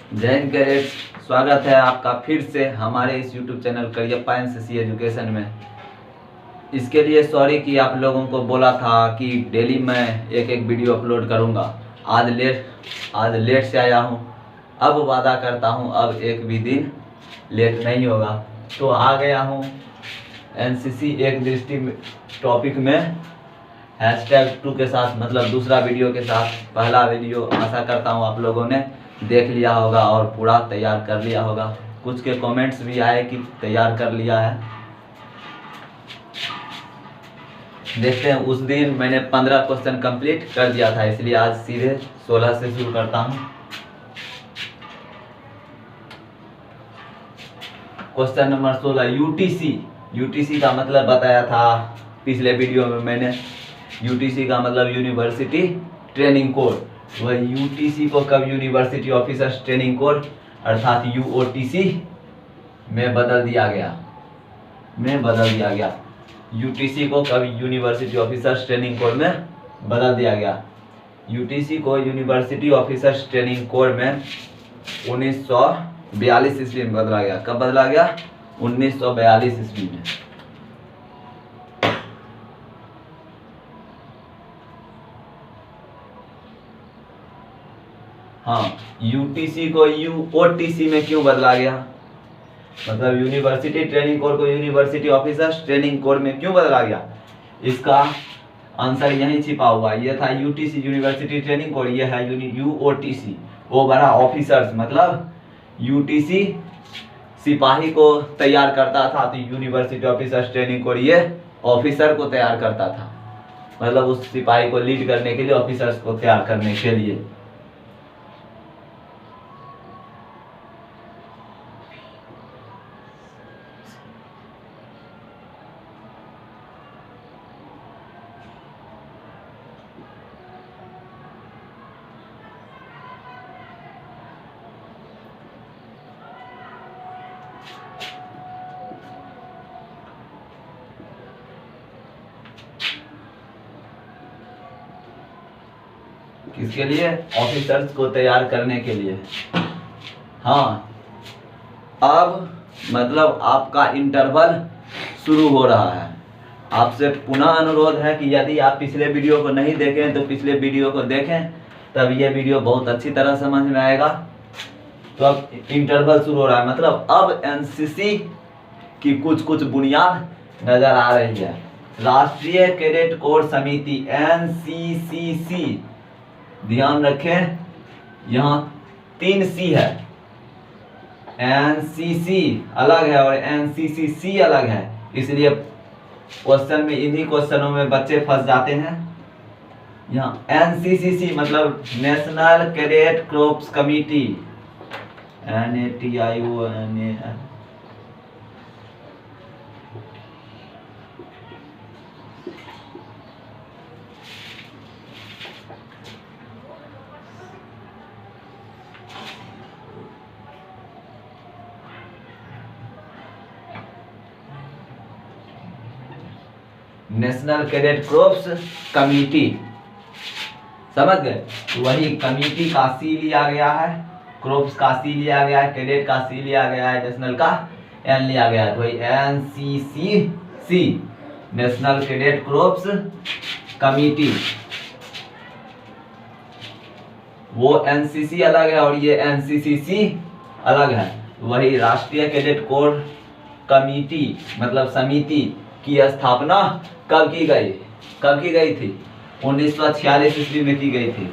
जय हिंद कैडेट्स, स्वागत है आपका फिर से हमारे इस YouTube channel Cariappa NCC education में। इसके लिए सॉरी कि आप लोगों को बोला था कि डेली मैं एक एक वीडियो अपलोड करूंगा। आज लेट से आया हूं। अब वादा करता हूं अब एक भी दिन लेट नहीं होगा। तो आ गया हूं एनसीसी एक दृष्टि टॉपिक में #2 के साथ, मतलब दूसरा वीडियो के साथ। पहला वीडियो आशा करता हूं आप लोगों ने देख लिया होगा और पूरा तैयार कर लिया होगा। कुछ के कमेंट्स भी आए कि तैयार कर लिया है। देखते हैं। उस दिन मैंने 15 क्वेश्चन कंप्लीट कर दिया था, इसलिए आज सीधे 16 से शुरू करता हूं। क्वेश्चन नंबर 16, यूटीसी का मतलब बताया था पिछले वीडियो में मैंने। यूटीसी का मतलब यूनिवर्सिटी ट्रेनिंग कोड। वह यूटीसी को कब यूनिवर्सिटी ऑफिसर्स ट्रेनिंग कोड अर्थात यूओटीसी में बदल दिया गया। यूटीसी को कब यूनिवर्सिटी ऑफिसर्स ट्रेनिंग कोड में बदल दिया गया। यूटीसी को यूनिवर्सिटी ऑफिसर्स ट्रेनिंग कोड में 1942 ईस्वी में बदला गया। कब बदला गया? 1942 ईस्वी में। हाँ, यूटीसी को यूओटीसी में क्यों बदला गया? मतलब यूनिवर्सिटी ट्रेनिंग कोड को यूनिवर्सिटी ऑफिसर्स ट्रेनिंग कोड में क्यों बदला गया? इसका आंसर यहीं छिपा हुआ। ये था यूटीसी यूनिवर्सिटी ट्रेनिंग कोड, ये है यूओटीसी वो बड़ा ऑफिसर्स। मतलब यूटीसी सिपाही को तैयार करता था, तो यूनिवर्सिटी ऑफिसर्स ट्रेनिंग कोड ये ऑफिसर को तैयार करता था। मतलब उस सिपाही को लीड करने के लिए, ऑफिसर्स को तैयार करने के लिए। किसके लिए? ऑफिसर्स को तैयार करने के लिए। हाँ, अब मतलब आपका इंटरवल शुरू हो रहा है। आपसे पुनः अनुरोध है कि यदि आप पिछले वीडियो को नहीं देखें तो पिछले वीडियो को देखें, तब ये वीडियो बहुत अच्छी तरह समझ में आएगा। तो अब इंटरवल शुरू हो रहा है, मतलब अब एनसीसी की कुछ बुनियाद नजर आ रही है। राष्ट्रीय कैडेट कोर समिति एनसीसीसी, ध्यान रखें यहाँ 3 सी है। एनसीसी अलग है और एनसीसीसी अलग है, इसलिए क्वेश्चन में, इन्हीं क्वेश्चनों में बच्चे फंस जाते हैं। यहाँ एनसीसीसी मतलब national cadet corpse committee, NATION। National cadet corpse committee, समझ गए? वही कमिटी का सी लिया गया है, कोर्प्स का सी लिया गया है, कैडेट का सी लिया गया है, नेशनल का एन लिया गया है। तो वही एनसीसीसी, नेशनल कैडेट कोर्प्स कमिटी। वो एनसीसी अलग है और ये एनसीसीसी अलग है। वही राष्ट्रीय कैडेट कोर कमिटी मतलब समिति की स्थापना कब की गई थी? 1946 ईस्वी में की गई थी।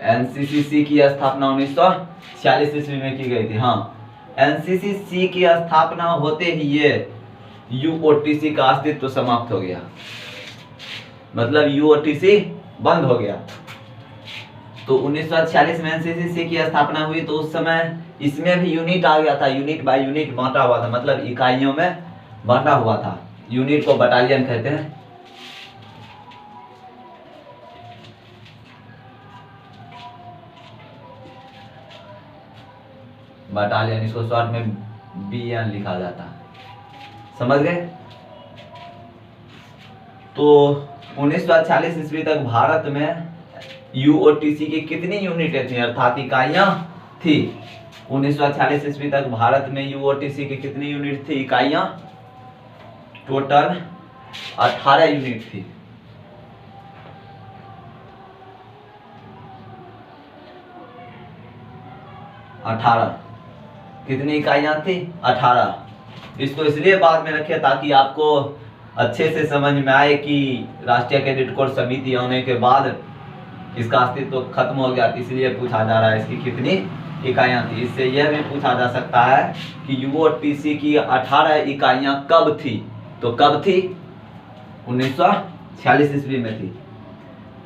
एनसीसीसी की स्थापना 1946 ईस्वी में की गई थी। हाँ, एनसीसीसी की स्थापना होते ही ये यूओटीसी का अस्तित्व समाप्त हो गया। मतलब यूओटीसी बंद हो गया। तो 1946 में एनसीसीसी की स्थापना हुई, तो उस समय इसमें भी यूनिट आ गया था। यूनिट बाय यूनिट बांटा हुआ था, मतलब इकाइयों में बांटा हुआ था। यूनिट को बटालियन कहते हैं। बटालियन, इसको शॉर्ट में BN लिखा जाता है। समझ गए। तो 1946 ईस्वी तक भारत में यूओटीसी की कितनी यूनिटें थी, अर्थात इकाइयां थी। 1946 ईस्वी तक भारत में यूओटीसी की कितनी यूनिट थी, इकाइयां? टोटल 18 यूनिट थी। 18 कितनी इकाइयां थी? 18। इसको इसलिए बाद में रखे ताकि आपको अच्छे से समझ में आए कि राष्ट्रीय कैडेट कोर समिति होने के बाद इसका अस्तित्व तो खत्म हो गया, इसलिए पूछा जा रहा है इसकी कितनी इकाइयां थी। इससे यह भी पूछा जा सकता है कि यूओटीसी की 18 इकाइयां कब थी, तो कब थी? 1946 ईस्वी में थी।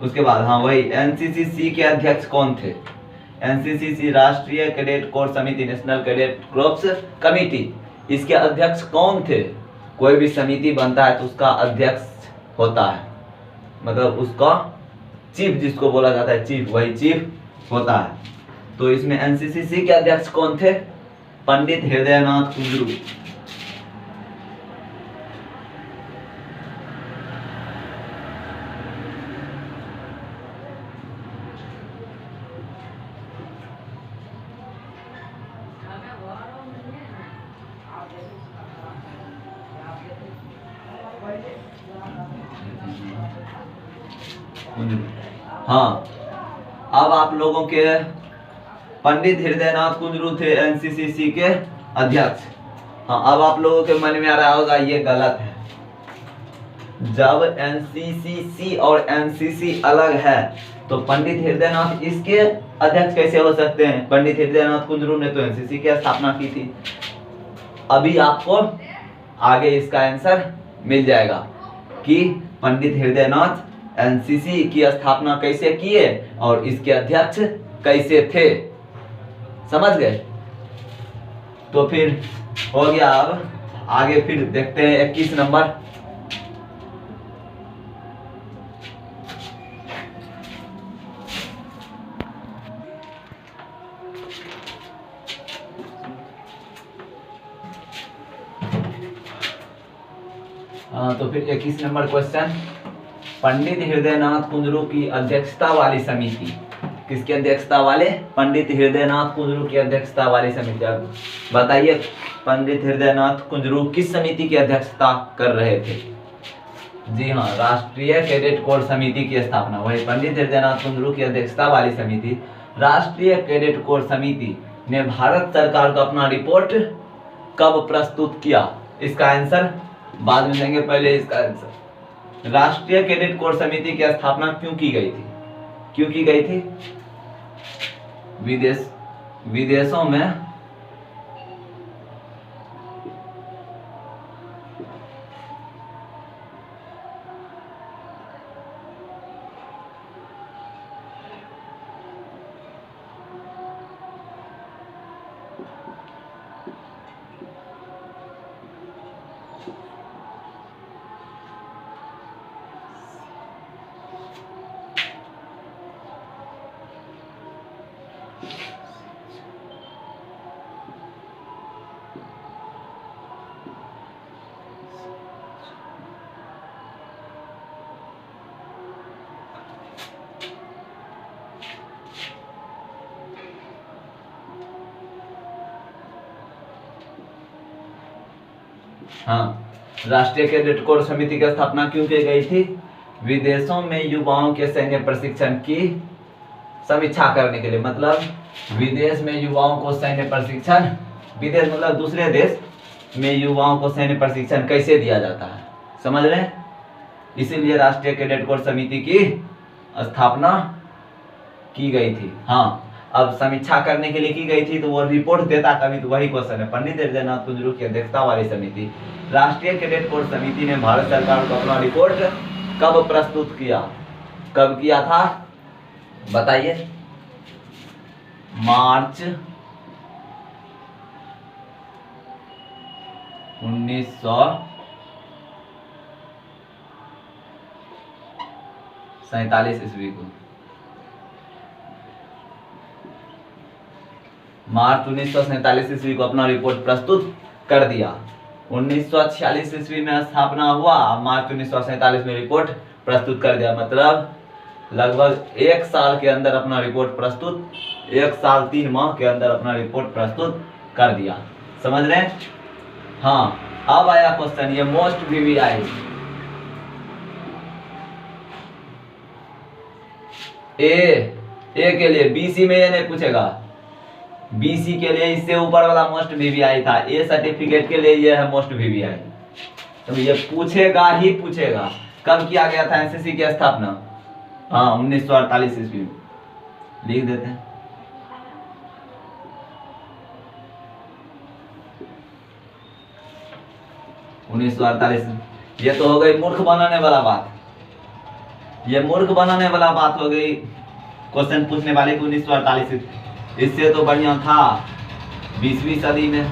उसके बाद हाँ वही एनसीसीसी के अध्यक्ष कौन थे? एनसीसीसी राष्ट्रीय कैडेट कोर समिति, नेशनल कैडेट कोर्प्स कमिटी, इसके अध्यक्ष कौन थे? कोई भी समिति बनता है तो उसका अध्यक्ष होता है, मतलब उसका चीफ जिसको बोला जाता है चीफ, वही चीफ होता है। तो इसमें एनसीसीसी के अध्यक्ष कौन थे? पंडित हृदयनाथ कुंजरू। हाँ, अब आप लोगों के पंडित हृदयनाथ कुंजरू थे एनसीसीसी के अध्यक्ष। हाँ, अब आप लोगों के मन में आ रहा होगा ये गलत है। जब एनसीसीसी और एनसीसी अलग है तो पंडित हृदयनाथ इसके अध्यक्ष कैसे हो सकते हैं? पंडित हृदयनाथ कुंजरू ने तो एनसीसी की स्थापना की थी। अभी आपको आगे इसका आंसर मिल जाएगा कि पंडित हृदयनाथ एनसीसी की स्थापना कैसे किए और इसके अध्यक्ष कैसे थे। समझ गए? तो फिर हो गया। अब आगे फिर देखते हैं 21 नंबर। तो फिर 21 नंबर क्वेश्चन, पंडित हृदयनाथ कुंजरू की अध्यक्षता वाली समिति, किसकी अध्यक्षता वाले? पंडित हृदयनाथ कुंजरू की अध्यक्षता वाली समिति। अब बताइए पंडित हृदयनाथ कुंजरू किस समिति की अध्यक्षता कर रहे थे? जी हाँ, राष्ट्रीय कैडेट कोर समिति की स्थापना। वही पंडित हृदयनाथ कुंजरू की अध्यक्षता वाली समिति, राष्ट्रीय कैडेट कोर समिति ने भारत सरकार को अपना रिपोर्ट कब प्रस्तुत किया? इसका आंसर बाद में देंगे, पहले इसका आंसर। राष्ट्रीय कैडेट कोर समिति की स्थापना क्यों की गई थी? क्यों की गई थी? विदेशों में हाँ, राष्ट्रीय कैडेट कोर समिति की स्थापना क्यों की गई थी? विदेशों में युवाओं के सैन्य प्रशिक्षण की समीक्षा करने के लिए। मतलब विदेश में युवाओं को सैन्य प्रशिक्षण, विदेश मतलब दूसरे देश में युवाओं को सैन्य प्रशिक्षण कैसे दिया जाता है, समझ रहे हैं? इसीलिए राष्ट्रीय कैडेट कोर समिति की स्थापना की गई थी। हाँ, अब समीक्षा करने के लिए की गई थी तो वो रिपोर्ट देता कभी, तो वही क्वेश्चन है। पंडित हृदयनाथ कुंजरू की अध्यक्षता वाली समिति, राष्ट्रीय कैडेट कोर समिति ने भारत सरकार को अपना रिपोर्ट कब प्रस्तुत किया? कब किया था बताइए? मार्च 1947 ईस्वी को। मार्च 1947 ईस्वी को अपना रिपोर्ट प्रस्तुत कर दिया। 1946 ईस्वी में स्थापना हुआ, मार्च 1947 में रिपोर्ट प्रस्तुत कर दिया। मतलब लगभग 1 साल के अंदर अपना रिपोर्ट प्रस्तुत, 1 साल 3 माह के अंदर अपना रिपोर्ट प्रस्तुत कर दिया। समझ रहे हैं? हाँ, अब आया क्वेश्चन, ये मोस्ट वीवीआई ए के लिए, बीसी में ये नहीं पूछेगा, बीसी के लिए इससे ऊपर वाला मोस्ट वीवीआई था, ए सर्टिफिकेट के लिए ये है मोस्ट वीवीआई। तो ये पूछेगा ही पूछेगा। कब किया गया था एनसीसी की स्थापना? हाँ, 1948 ईस्वी में। लिख देते हैं। ये तो हो गई मूर्ख बनाने वाला बात, ये मूर्ख बनाने वाला बात हो गई। क्वेश्चन पूछने वाले को 1948, इससे तो बढ़िया था 20वीं सदी में।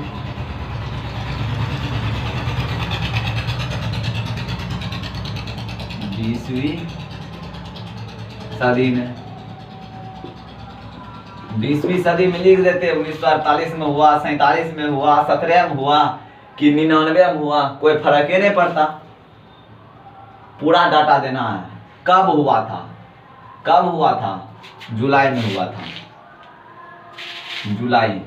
बीसवीं सदी में लिख देते 1948 में हुआ, 47 में हुआ, 17 में हुआ कि 99 में हुआ, कोई फर्क ही नहीं पड़ता। पूरा डाटा देना है। कब हुआ था? कब हुआ था? जुलाई में हुआ था, जुलाई।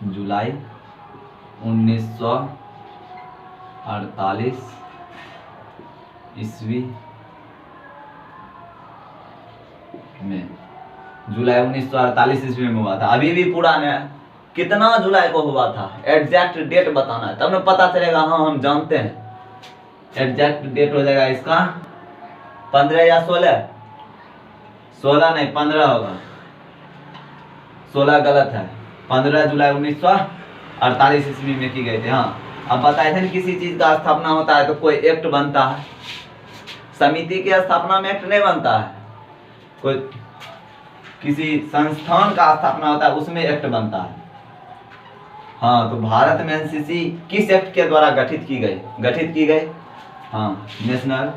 जुलाई 1948 ईस्वी में, जुलाई 1948 ईस्वी में हुआ था। अभी भी पुराना है। कितना जुलाई को हुआ था एग्जैक्ट डेट बताना है, तब ना पता चलेगा। हाँ, हम जानते हैं। एग्जैक्ट डेट हो जाएगा इसका 15 या 16, 16 नहीं 15 होगा, 16 गलत है। 15 जुलाई 1948 ईस्वी में की गई थी। हाँ, अब बताए थे ना, किसी चीज का स्थापना होता है तो कोई एक्ट बनता है। समिति की स्थापना में एक्ट नहीं बनता है, कोई किसी संस्थान का स्थापना होता है उसमें एक्ट बनता है। हाँ, तो भारत में एनसीसी किस एक्ट के द्वारा गठित की गई? हाँ, national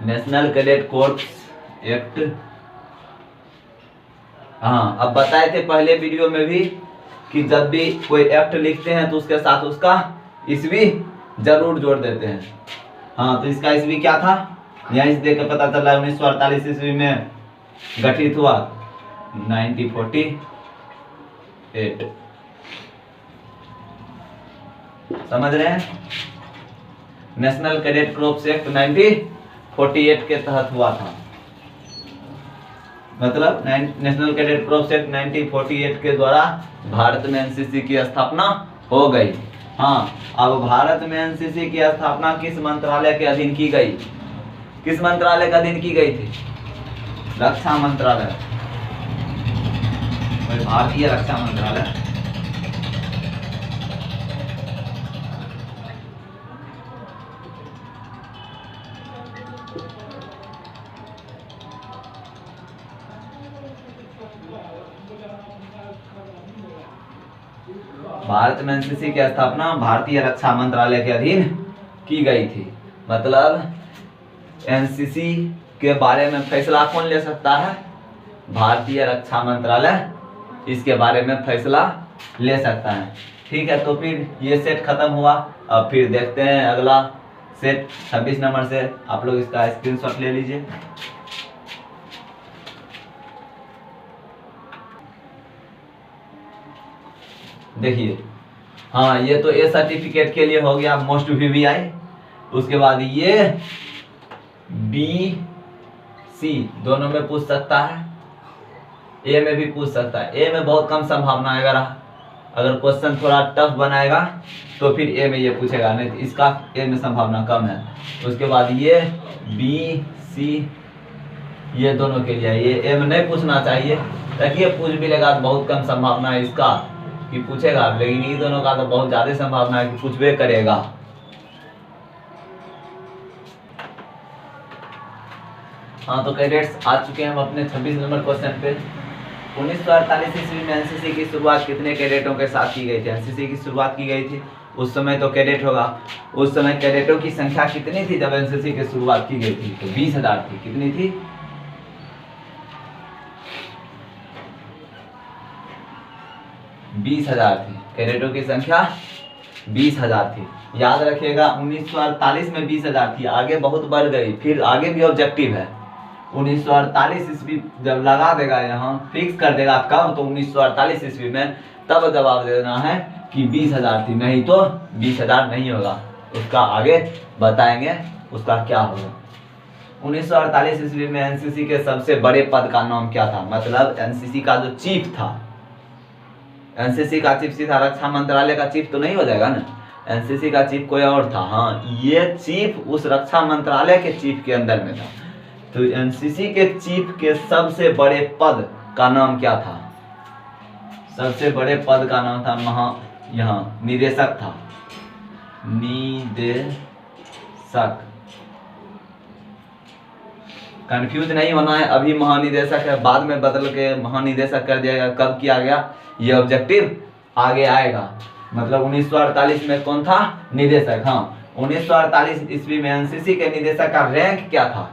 national cadet corpse act. हाँ, अब बताए थे पहले वीडियो में भी कि जब भी कोई एक्ट लिखते हैं तो उसके साथ उसका ईस्वी जरूर जोड़ देते हैं। हाँ, तो इसका ईस्वी क्या था? यहाँ इस देख के पता चला 1948 ईस्वी में गठित हुआ, 1948। समझ रहे हैं? नेशनल कैडेट कोर्प्स एक्ट 1948 के तहत हुआ था। मतलब नेशनल कैडेट कोर्प्स एक्ट 1948 के द्वारा भारत में एनसीसी की स्थापना हो गई। हाँ, अब भारत में एनसीसी की स्थापना किस मंत्रालय के अधीन की गई? किस मंत्रालय के अधीन की गई थी? रक्षा मंत्रालय, भारतीय रक्षा मंत्रालय। भारत में एनसीसी की स्थापना भारतीय रक्षा मंत्रालय के अधीन की गई थी। मतलब एनसीसी के बारे में फैसला कौन ले सकता है? भारतीय रक्षा मंत्रालय इसके बारे में फैसला ले सकता है। ठीक है, तो फिर ये सेट खत्म हुआ। अब फिर देखते हैं अगला सेट 26 नंबर से। आप लोग इसका स्क्रीनशॉट ले लीजिए। देखिए, हाँ, ये तो ए सर्टिफिकेट के लिए हो गया मोस्ट वीवीआई। उसके बाद ये बी सी दोनों में पूछ सकता है, ए में भी पूछ सकता है। ए में बहुत कम संभावना है, अगर क्वेश्चन थोड़ा टफ बनाएगा तो फिर ए में ये पूछेगा, नहीं तो इसका ए में संभावना कम है। उसके बाद ये बी सी ये दोनों के लिए, ये ए में नहीं पूछना चाहिए, देखिए पूछ भी लेगा तो बहुत कम संभावना है इसका कि पूछेगा, लेकिन ये दोनों का तो बहुत ज़्यादा संभावना है कि पूछबे करेगा। हाँ तो कैडेट्स आ चुके हैं हम अपने 26 नंबर क्वेश्चन पे। 1948 ईस्वी में एनसीसी की शुरुआत कितने कैडेटों के साथ की गई थी? एनसीसी की शुरुआत की गई थी, उस समय तो कैडेट होगा, उस समय कैडेटों की संख्या कितनी थी जब एनसीसी की शुरुआत की गई थी? तो 20,000 थी। कितनी थी? 20,000 थी। कैडेटों की संख्या 20,000 थी। याद रखिएगा 1948 में 20,000 थी, आगे बहुत बढ़ गई, फिर आगे भी ऑब्जेक्टिव है। 1948 ईस्वी जब लगा देगा, यहाँ फिक्स कर देगा कब, तो 1948 ईस्वी में, तब जवाब देना है कि 20,000 थी, नहीं तो 20,000 नहीं होगा। उसका आगे बताएंगे उसका क्या होगा। 1948 ईस्वी में एनसीसी के सबसे बड़े पद का नाम क्या था? मतलब एनसीसी का जो चीफ था, एनसीसी का चीफ सीधा रक्षा मंत्रालय का चीफ तो नहीं हो जाएगा ना, एनसीसी का चीफ कोई और था। हाँ, ये चीफ उस रक्षा मंत्रालय के चीफ के अंदर में था। तो एनसीसी के चीफ के सबसे बड़े पद का नाम क्या था? सबसे बड़े पद का नाम था यहाँ निदेशक था, निदेशक। कंफ्यूज नहीं होना है, अभी महानिदेशक है, बाद में बदल के महानिदेशक कर दिया गया। कब किया गया ये ऑब्जेक्टिव आगे आएगा। मतलब 1948 में कौन था? निदेशक। हाँ, 1948 ईस्वी में एनसीसी के निदेशक का रैंक क्या था?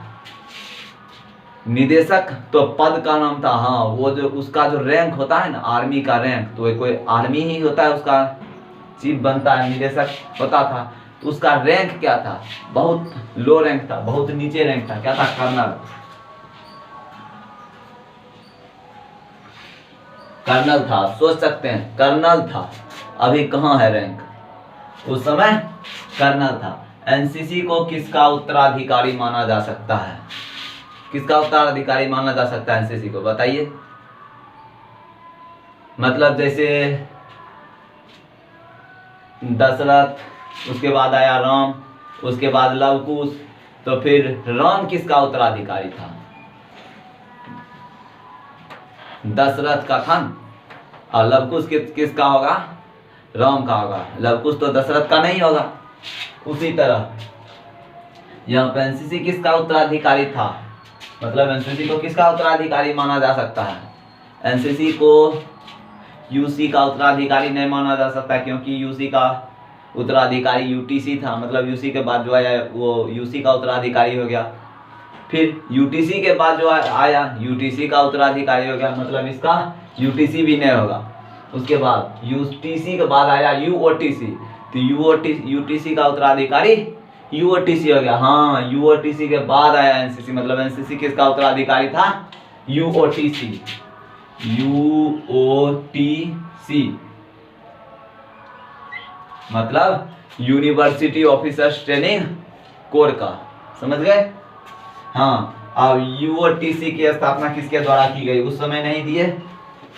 निदेशक तो पद का नाम था। हाँ, वो जो उसका जो रैंक होता है ना, आर्मी का रैंक, तो कोई आर्मी ही होता है, उसका चीफ बनता है, निदेशक होता था। तो उसका रैंक क्या था? बहुत लो रैंक था, बहुत नीचे रैंक था। क्या था? कर्नल। कर्नल था, सोच सकते हैं, कर्नल था। अभी कहाँ है रैंक? उस समय कर्नल था। एनसीसी को किसका उत्तराधिकारी माना जा सकता है? किसका उत्तराधिकारी माना जा सकता है एनसीसी को? बताइए। मतलब जैसे दशरथ, उसके बाद आया राम, उसके बाद लव कुश, तो फिर राम किसका उत्तराधिकारी था? दशरथ का था, और लव कुश किसका होगा? राम का होगा। लव कुश तो दशरथ का नहीं होगा। उसी तरह यहाँ पे एनसीसी किसका उत्तराधिकारी था? मतलब एनसीसी को किसका उत्तराधिकारी माना जा सकता है? एनसीसी को यूसी का उत्तराधिकारी नहीं माना जा सकता, क्योंकि यूसी का उत्तराधिकारी यूटीसी था। मतलब यूसी के बाद जो आया वो यूसी का उत्तराधिकारी हो गया। फिर यूटीसी के बाद जो आया यूटीसी का उत्तराधिकारी हो गया, मतलब इसका यूटीसी भी नहीं होगा। उसके बाद यूटीसी के बाद आया यूओटीसी, तो यूटीसी का उत्तराधिकारी यूओटीसी हो गया। हाँ, यूओटीसी के बाद आया एनसीसी, मतलब एनसीसी किसका उत्तराधिकारी था? यूओटीसी। यूओटीसी मतलब यूनिवर्सिटी ऑफिसर्स ट्रेनिंग कोर का, समझ गए? हाँ, अब यूओटीसी की स्थापना किसके द्वारा की गई? उस समय नहीं दिए,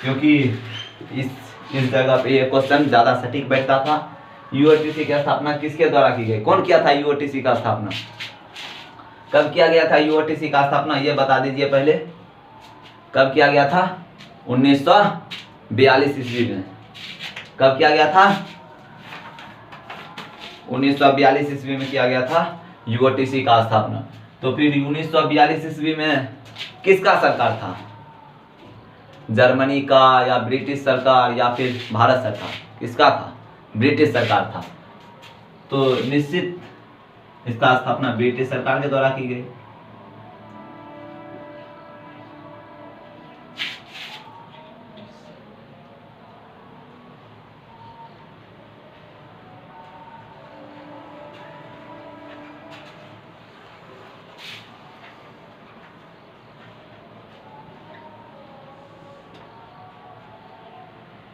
क्योंकि इस जगह पे ये क्वेश्चन ज्यादा सटीक बैठता था। यूओटीसी की स्थापना किसके द्वारा की गई? कौन किया था यूओटीसी का स्थापना? कब किया गया था यूओटीसी का स्थापना? ये बता दीजिए पहले, कब किया गया था? 1942 ईस्वी में। कब किया गया था? 1942 ईस्वी में किया गया था यूओटीसी का स्थापना। तो फिर 1942 ईस्वी में किसका सरकार था? जर्मनी का या ब्रिटिश सरकार या फिर भारत सरकार? किसका था? ब्रिटिश सरकार था। तो निश्चित इसका स्थापना ब्रिटिश सरकार के द्वारा की गई।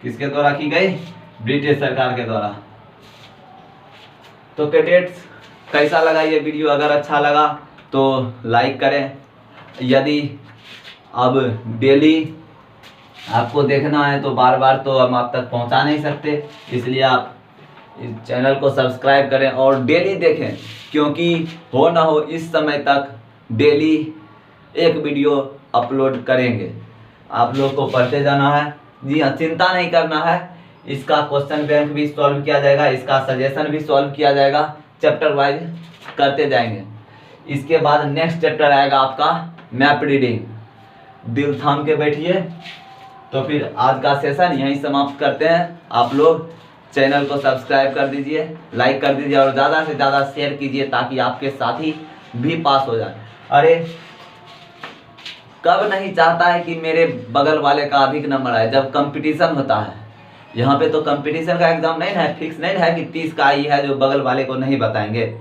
किसके द्वारा की गई? ब्रिटिश सरकार के द्वारा। तो कैडेट्स, कैसा लगा ये वीडियो? अगर अच्छा लगा तो लाइक करें। यदि अब डेली आपको देखना है तो बार बार तो हम आप तक पहुंचा नहीं सकते, इसलिए आप इस चैनल को सब्सक्राइब करें और डेली देखें, क्योंकि हो ना हो इस समय तक डेली एक वीडियो अपलोड करेंगे। आप लोग को पढ़ते जाना है। जी हाँ, चिंता नहीं करना है, इसका क्वेश्चन बैंक भी सॉल्व किया जाएगा, इसका सजेशन भी सॉल्व किया जाएगा, चैप्टर वाइज करते जाएंगे। इसके बाद नेक्स्ट चैप्टर आएगा आपका मैप रीडिंग। दिल थाम के बैठिए। तो फिर आज का सेशन यहीं समाप्त करते हैं। आप लोग चैनल को सब्सक्राइब कर दीजिए, लाइक कर दीजिए और ज़्यादा से ज़्यादा शेयर कीजिए ताकि आपके साथी भी पास हो जाए। अरे कब नहीं चाहता है कि मेरे बगल वाले का अधिक नंबर आए, जब कंपटीशन होता है। यहाँ पे तो कंपटीशन का एग्जाम नहीं है, फिक्स नहीं है कि 30 का आई है जो बगल वाले को नहीं बताएंगे।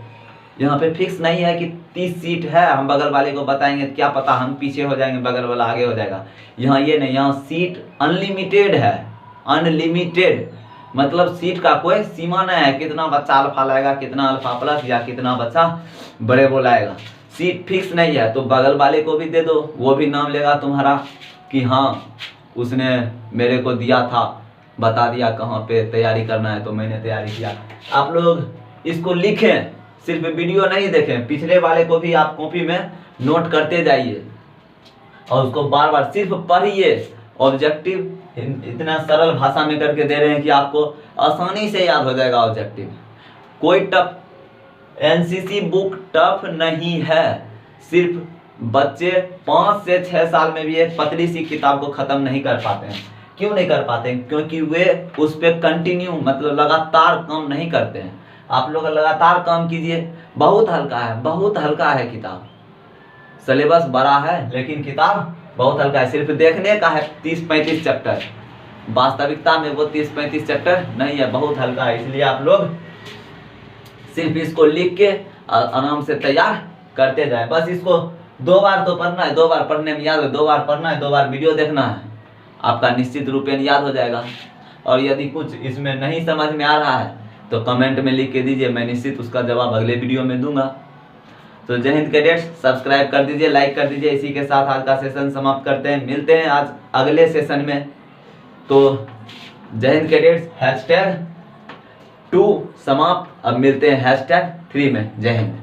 यहाँ पे फिक्स नहीं है कि 30 सीट है हम बगल वाले को बताएंगे, क्या पता हम पीछे हो जाएंगे बगल वाला आगे हो जाएगा। यहाँ ये नहीं, यहाँ सीट अनलिमिटेड है, अनलिमिटेड मतलब सीट का कोई सीमा नहीं है, कितना बच्चा अल्फा लाएगा, कितना अल्फा प्लस या कितना बच्चा बड़े वो लाएगा, सीट फिक्स नहीं है। तो बगल वाले को भी दे दो, वो भी नाम लेगा तुम्हारा कि हाँ उसने मेरे को दिया था, बता दिया कहाँ पे तैयारी करना है तो मैंने तैयारी किया। आप लोग इसको लिखें, सिर्फ वीडियो नहीं देखें, पिछले वाले को भी आप कॉपी में नोट करते जाइए और उसको बार बार सिर्फ पढ़िए। ऑब्जेक्टिव इतना सरल भाषा में करके दे रहे हैं कि आपको आसानी से याद हो जाएगा ऑब्जेक्टिव। कोई टफ एनसीसी बुक टफ नहीं है, सिर्फ बच्चे 5 से 6 साल में भी एक पतली सी किताब को ख़त्म नहीं कर पाते हैं। क्यों नहीं कर पाते हैं? क्योंकि वे उस पर कंटिन्यू मतलब लगातार काम नहीं करते हैं। आप लोग लगातार काम कीजिए, बहुत हल्का है, बहुत हल्का है किताब। सिलेबस बड़ा है लेकिन किताब बहुत हल्का है, सिर्फ देखने का है 30-35 चैप्टर, वास्तविकता में वो 30-35 चैप्टर नहीं है, बहुत हल्का है। इसलिए आप लोग सिर्फ इसको लिख के आराम से तैयार करते जाए। बस इसको 2 बार तो पढ़ना है, 2 बार पढ़ने में याद हो, 2 बार पढ़ना है, 2 बार वीडियो देखना है, आपका निश्चित रूपेण याद हो जाएगा। और यदि कुछ इसमें नहीं समझ में आ रहा है तो कमेंट में लिख के दीजिए, मैं निश्चित उसका जवाब अगले वीडियो में दूंगा। तो जय हिंद कैडेट्स, सब्सक्राइब कर दीजिए, लाइक कर दीजिए। इसी के साथ आज का सेशन समाप्त करते हैं, मिलते हैं आज अगले सेशन में। तो जय हिंद कैडेट्स #2 समाप्त। अब मिलते हैं #3 में। जय हिंद।